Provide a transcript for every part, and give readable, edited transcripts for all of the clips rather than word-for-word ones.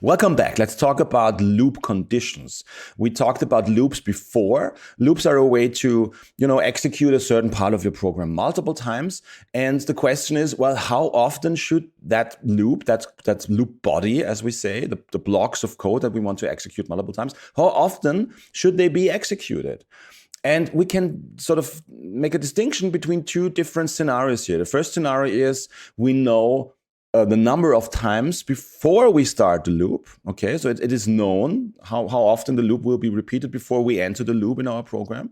Welcome back. Let's talk about loop conditions. We talked about loops before. Loops are a way to, execute a certain part of your program multiple times. And the question is, well, how often should that loop, that's loop body, as we say, the blocks of code that we want to execute multiple times, how often should they be executed? And we can sort of make a distinction between two different scenarios here. The first scenario is we know the number of times before we start the loop. Okay, so it is known how often the loop will be repeated before we enter the loop in our program.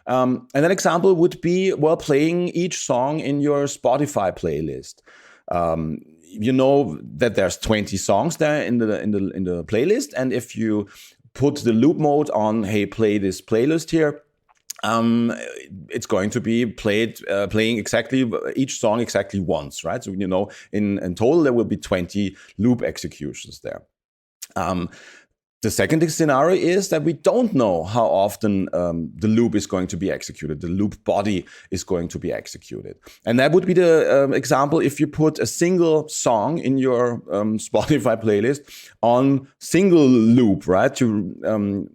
And an example would be, playing each song in your Spotify playlist. You know that there's 20 songs there in the playlist, and if you put the loop mode on, hey, play this playlist here, it's going to be playing exactly each song exactly once, right? So, in total, there will be 20 loop executions there. The second scenario is that we don't know how often the loop is going to be executed, the loop body is going to be executed. And that would be the example if you put a single song in your Spotify playlist on single loop, right? To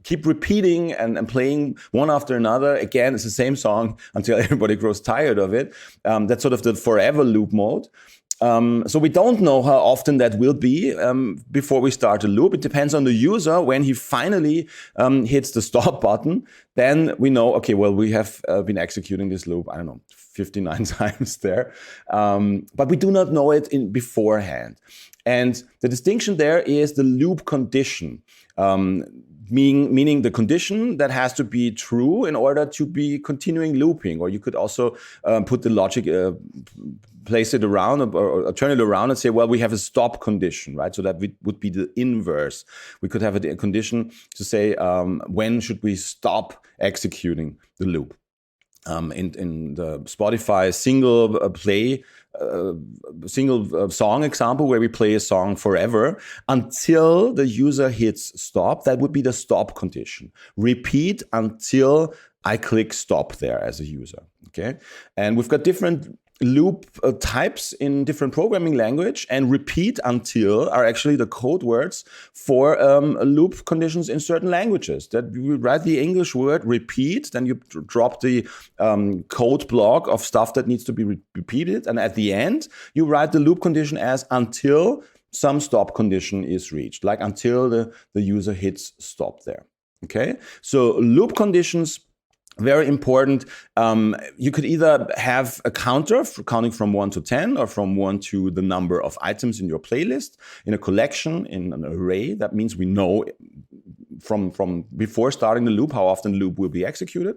keep repeating and playing one after another. Again, it's the same song until everybody grows tired of it. That's sort of the forever loop mode. So we don't know how often that will be before we start a loop. It depends on the user. When he finally hits the stop button, then we know, okay, well, we have been executing this loop, 59 times there. But we do not know it beforehand. And the distinction there is the loop condition. Meaning the condition that has to be true in order to be continuing looping. Or you could also put the logic, place it around or turn it around and say, well, we have a stop condition, right? So that would be the inverse. We could have a condition to say, when should we stop executing the loop? In the Spotify single song example where we play a song forever until the user hits stop, that would be the stop condition. Repeat until I click stop there as a user. Okay, and we've got different loop types in different programming language, and repeat until are actually the code words for loop conditions in certain languages. That you write the English word repeat, then you drop the code block of stuff that needs to be repeated, and at the end you write the loop condition as until some stop condition is reached, like until the user hits stop there. Okay, so loop conditions, very important. You could either have a counter counting from 1 to 10 or from 1 to the number of items in your playlist, in a collection, in an array. That means we know from before starting the loop how often the loop will be executed.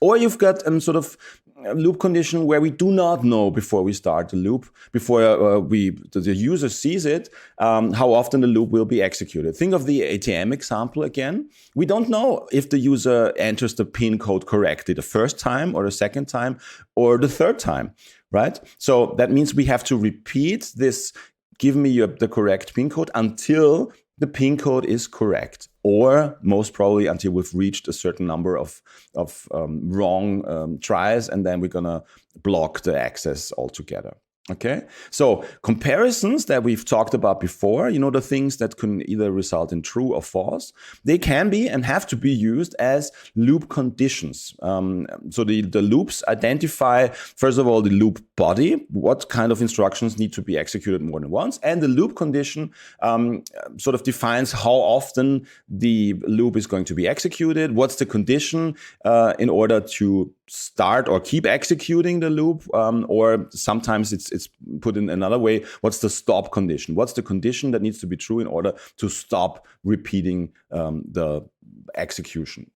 Or you've got sort of a loop condition where we do not know before we start the loop, before the user sees it, how often the loop will be executed. Think of the ATM example again. We don't know if the user enters the PIN code correctly the first time or the second time or the third time, right? So that means we have to repeat this, give me the correct PIN code until the PIN code is correct, or most probably until we've reached a certain number of wrong tries, and then we're gonna block the access altogether. Okay, so comparisons that we've talked about before, the things that can either result in true or false, they can be and have to be used as loop conditions. So the loops identify, first of all, the loop body, what kind of instructions need to be executed more than once, and the loop condition sort of defines how often the loop is going to be executed, what's the condition in order to start or keep executing the loop, or sometimes it's put in another way, what's the stop condition? What's the condition that needs to be true in order to stop repeating the execution?